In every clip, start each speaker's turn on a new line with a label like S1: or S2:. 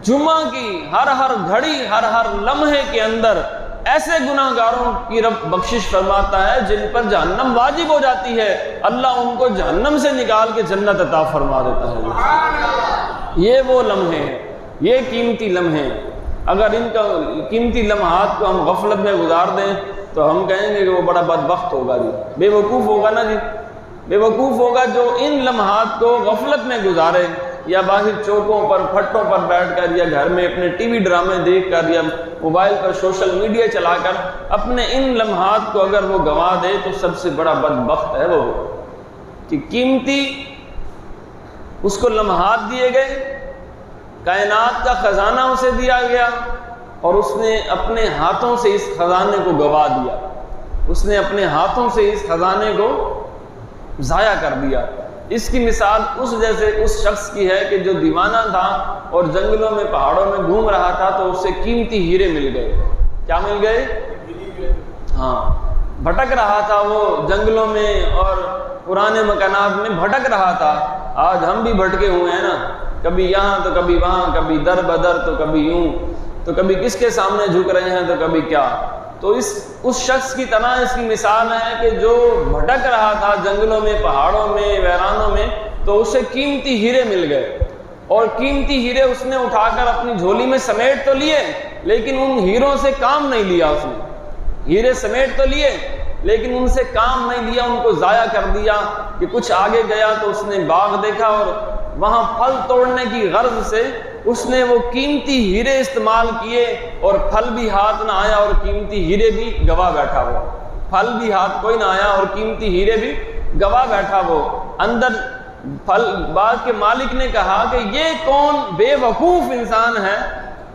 S1: جمعہ کی ہر ہر گھڑی، ہر ہر لمحے کے اندر ایسے گناہ گاروں کی رب بخشش فرماتا ہے جن پر جہنم واجب ہو جاتی ہے، اللہ ان کو جہنم سے نکال کے جنت عطا فرما دیتا ہے۔ یہ وہ لمحے ہیں، یہ قیمتی لمحے ہیں۔ اگر ان کا قیمتی لمحات کو ہم غفلت میں گزار دیں تو ہم کہیں گے کہ وہ بڑا بدبخت ہوگا جی، بے وقوف ہوگا نا جی، بے وقوف ہوگا جو ان لمحات کو غفلت میں گزارے، یا باہر چوکوں پر پھٹوں پر بیٹھ کر، یا گھر میں اپنے ٹی وی ڈرامے دیکھ کر، یا موبائل پر سوشل میڈیا چلا کر اپنے ان لمحات کو اگر وہ گنوا دے تو سب سے بڑا بدبخت ہے وہ، کہ قیمتی اس کو لمحات دیے گئے، کائنات کا خزانہ اسے دیا گیا، اور اس نے اپنے ہاتھوں سے اس خزانے کو گوا دیا، اس نے اپنے ہاتھوں سے اس خزانے کو ضائع کر دیا۔ اس کی مثال اس جیسے اس شخص کی ہے کہ جو دیوانہ تھا اور جنگلوں میں پہاڑوں میں گھوم رہا تھا تو اسے قیمتی ہیرے مل گئے۔ کیا مل گئے؟ ہاں، بھٹک رہا تھا وہ جنگلوں میں اور پرانے مکانات میں بھٹک رہا تھا۔ آج ہم بھی بھٹکے ہوئے ہیں نا، کبھی یہاں تو کبھی وہاں، کبھی در بدر تو کبھی یوں، تو کبھی کس کے سامنے جھک رہے ہیں تو کبھی کیا۔ تو اس شخص کی طرح اس کی مثال ہے کہ جو بھٹک رہا تھا جنگلوں میں، پہاڑوں میں، ویرانوں میں، تو اسے قیمتی ہیرے مل گئے، اور قیمتی ہیرے اس نے اٹھا کر اپنی جھولی میں سمیٹ تو لیے، لیکن ان ہیروں سے کام نہیں لیا۔ اس نے ہیرے سمیٹ تو لیے لیکن ان سے کام نہیں لیا، ان کو ضائع کر دیا۔ کہ کچھ آگے گیا تو اس نے باغ دیکھا، اور وہاں پھل توڑنے کی غرض سے اس نے وہ قیمتی ہیرے استعمال کیے، اور پھل بھی ہاتھ نہ آیا اور قیمتی ہیرے بھی گوا بیٹھا ہوا۔ پھل بھی ہاتھ کوئی نہ آیا اور قیمتی ہیرے بھی گوا بیٹھا وہ۔ اندر پھل باغ کے مالک نے کہا کہ یہ کون بے وقوف انسان ہے،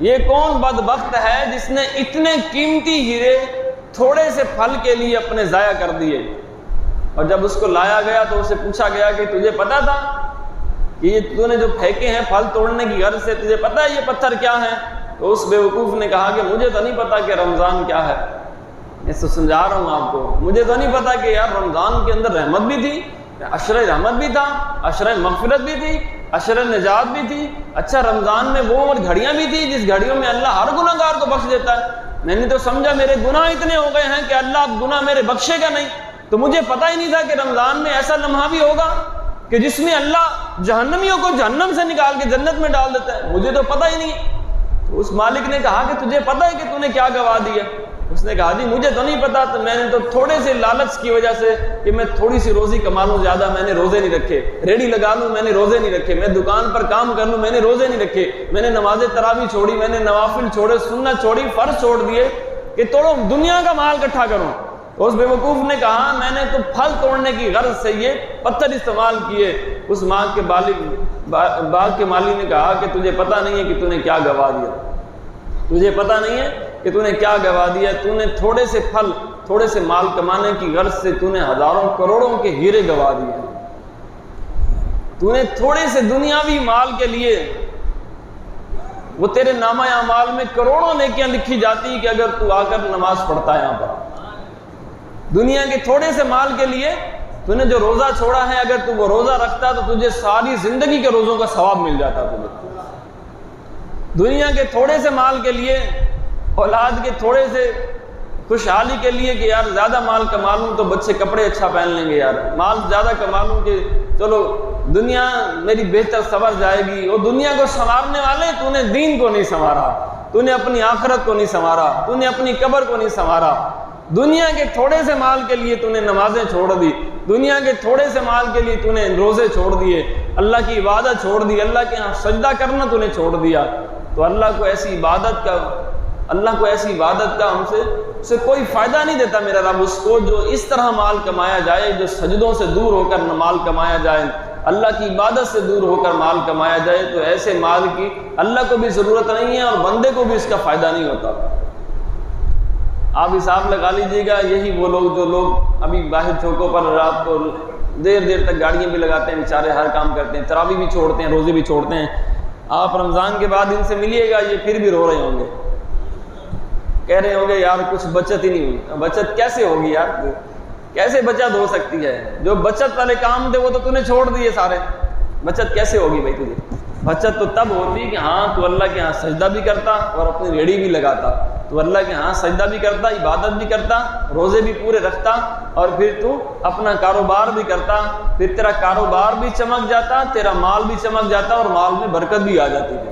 S1: یہ کون بدبخت ہے جس نے اتنے قیمتی ہیرے تھوڑے سے پھل کے لیے اپنے ضائع کر دیے۔ اور جب اس کو لایا گیا تو اسے پوچھا گیا کہ تجھے پتا تھا کہ یہ تو نے جو پھینکے ہیں پھل توڑنے کی غرض سے، تجھے پتا ہے یہ پتھر کیا ہے؟ تو اس بے وقوف نے کہا کہ مجھے تو نہیں پتا کہ رمضان کیا ہے، میں تو سمجھا رہا ہوں آپ کو، مجھے تو نہیں پتا کہ یار رمضان کے اندر رحمت بھی تھی، عشر رحمت بھی تھا، عشر مغفرت بھی تھی، عشر نجات بھی تھی۔ اچھا رمضان میں وہ اور گھڑیاں بھی تھی جس گھڑیوں میں اللہ ہر گناہ گار کو بخش دیتا ہے۔ میں نے تو سمجھا میرے گناہ اتنے ہو گئے ہیں کہ اللہ اب گناہ میرے بخشے گا نہیں، تو مجھے پتہ ہی نہیں تھا کہ رمضان میں ایسا لمحہ بھی ہوگا کہ جس میں اللہ جہنمیوں کو جہنم سے نکال کے جنت میں ڈال دیتا ہے، مجھے تو پتہ ہی نہیں۔ تو اس مالک نے کہا کہ تجھے پتہ ہے کہ تو نے کیا گوا دیا؟ اس نے کہا جی مجھے تو نہیں پتا، تو میں نے تو تھوڑے سے لالچ کی وجہ سے کہ میں تھوڑی سی روزی کما لوں، زیادہ میں نے روزے نہیں رکھے، ریڑھی لگا لوں میں نے روزے نہیں رکھے، میں دکان پر کام کر لوں میں نے روزے نہیں رکھے، میں نے نماز تراویح چھوڑی، میں نے نوافل چھوڑے، سنت چھوڑی، فرض چھوڑ دیے کہ توڑو دنیا کا مال اکٹھا کروں۔ تو اس بے وقوف نے کہا میں نے تو پھل توڑنے کی غرض سے یہ پتھر استعمال کیے۔ اس باغ کے مالی نے کہا کہ تجھے پتہ نہیں ہے کہ تو نے کیا گوا دیا، تجھے پتہ نہیں ہے کہ تو نے کیا گوا دیا، تو نے تھوڑے سے پھل، تھوڑے سے مال کمانے کی غرض سے تو نے ہزاروں کروڑوں کے ہیرے گوا دیے، تو نے تھوڑے سے دنیاوی مال کے لیے، وہ تیرے نامہ اعمال میں کروڑوں نیکیاں لکھی جاتی کہ اگر تو آ کر نماز پڑھتا ہے یہاں پر۔ دنیا کے تھوڑے سے مال کے لیے تو نے جو روزہ چھوڑا ہے، اگر تو وہ روزہ رکھتا تو تجھے ساری زندگی کے روزوں کا ثواب مل جاتا تجھے۔ دنیا کے تھوڑے سے مال کے لیے، اولاد کے تھوڑے سے خوشحالی کے لیے کہ یار زیادہ مال کما لوں تو بچے کپڑے اچھا پہن لیں گے، یار مال زیادہ کما لوں کہ چلو دنیا میری بہتر سنور جائے گی۔ اور دنیا کو سنوارنے والے تو نے دین کو نہیں سنوارا، تو نے اپنی آخرت کو نہیں سنوارا، تو نے اپنی قبر کو نہیں سنوارا۔ دنیا کے تھوڑے سے مال کے لیے تو نے نمازیں چھوڑ دی، دنیا کے تھوڑے سے مال کے لیے تو نے روزے چھوڑ دیے، اللہ کی عبادت چھوڑ دی، اللہ کے ہاں سجدہ کرنا تو نے چھوڑ دیا۔ تو اللہ کو ایسی عبادت کا ہم سے کوئی فائدہ نہیں دیتا میرا رب۔ اس کو جو اس طرح مال کمایا جائے، جو سجدوں سے دور ہو کر مال کمایا جائے، اللہ کی عبادت سے دور ہو کر مال کمایا جائے، تو ایسے مال کی اللہ کو بھی ضرورت نہیں ہے اور بندے کو بھی اس کا فائدہ نہیں ہوتا۔ آپ حساب لگا لیجئے گا، یہی وہ لوگ جو لوگ ابھی باہر چوکوں پر رات کو دیر تک گاڑیاں بھی لگاتے ہیں، بیچارے ہر کام کرتے ہیں، تراویح بھی چھوڑتے ہیں، روزے بھی چھوڑتے ہیں، آپ رمضان کے بعد ان سے ملیے گا یہ پھر بھی رو رہے ہوں گے، کہہ رہے ہوں گے یار کچھ بچت ہی نہیں ہوئی۔ بچت کیسے ہوگی یار، کیسے بچت ہو سکتی ہے؟ جو بچت والے کام تھے وہ تو نے چھوڑ دیے سارے، بچت کیسے ہوگی بھائی تجھے؟ بچت تو تب ہوتی کہ ہاں تو اللہ کے ہاں سجدہ بھی کرتا اور اپنی ریڑھی بھی لگاتا، تو اللہ کے ہاں سجدہ بھی کرتا، عبادت بھی کرتا، روزے بھی پورے رکھتا، اور پھر تو اپنا کاروبار بھی کرتا، پھر تیرا کاروبار بھی چمک جاتا، تیرا مال بھی چمک جاتا، اور مال میں برکت بھی آ جاتی تھی۔